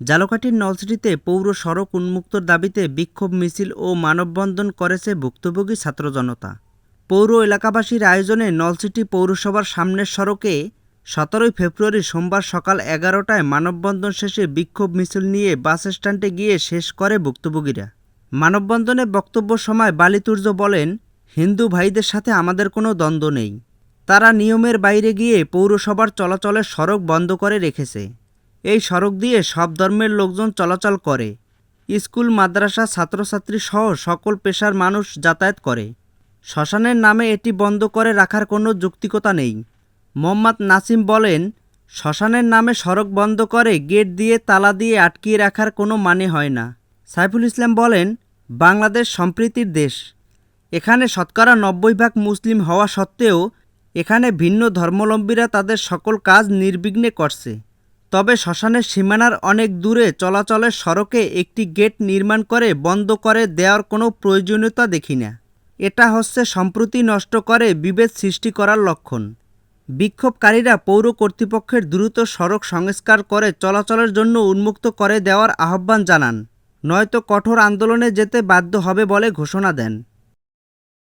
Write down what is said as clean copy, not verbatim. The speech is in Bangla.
ঝালকাঠির নলছিটিতে পৌর সড়ক উন্মুক্তর দাবিতে বিক্ষোভ মিছিল ও মানববন্ধন করেছে ভুক্তভোগী ছাত্র জনতা। পৌর এলাকাবাসীর আয়োজনে নলছিটি পৌরসভার সামনের সড়কে ১৭ ফেব্রুয়ারি সোমবার সকাল ১১টায় মানববন্ধন শেষে বিক্ষোভ মিছিল নিয়ে বাস স্ট্যান্ডে গিয়ে শেষ করে ভুক্তভোগীরা। মানববন্ধনে বক্তব্য সময় বালিতুর্য বলেন, হিন্দু ভাইদের সাথে আমাদের কোনো দ্বন্দ্ব নেই। তারা নিয়মের বাইরে গিয়ে পৌরসভার চলাচলের সড়ক বন্ধ করে রেখেছে। এই সড়ক দিয়ে সব ধর্মের লোকজন চলাচল করে। স্কুল, মাদ্রাসা, ছাত্রছাত্রী সহ সকল পেশার মানুষ যাতায়াত করে। শ্মশানের নামে এটি বন্ধ করে রাখার কোনো যৌক্তিকতা নেই। মোহাম্মদ নাসিম বলেন, শ্মশানের নামে সড়ক বন্ধ করে গেট দিয়ে তালা দিয়ে আটকিয়ে রাখার কোনো মানে হয় না। সাইফুল ইসলাম বলেন, বাংলাদেশ সম্প্রীতির দেশ। এখানে শতকরা ৯০% মুসলিম হওয়া সত্ত্বেও এখানে ভিন্ন ধর্মাবলম্বীরা তাদের সকল কাজ নির্বিঘ্নে করছে। তবে শ্মশানের সীমানার অনেক দূরে চলাচলের সড়কে একটি গেট নির্মাণ করে বন্ধ করে দেওয়ার কোনো প্রয়োজনীয়তা দেখি না। এটা হচ্ছে সম্প্রীতি নষ্ট করে বিভেদ সৃষ্টি করার লক্ষণ। বিক্ষোভকারীরা পৌর কর্তৃপক্ষের দ্রুত সড়ক সংস্কার করে চলাচলের জন্য উন্মুক্ত করে দেওয়ার আহ্বান জানান, নয়তো কঠোর আন্দোলনে যেতে বাধ্য হবে বলে ঘোষণা দেন।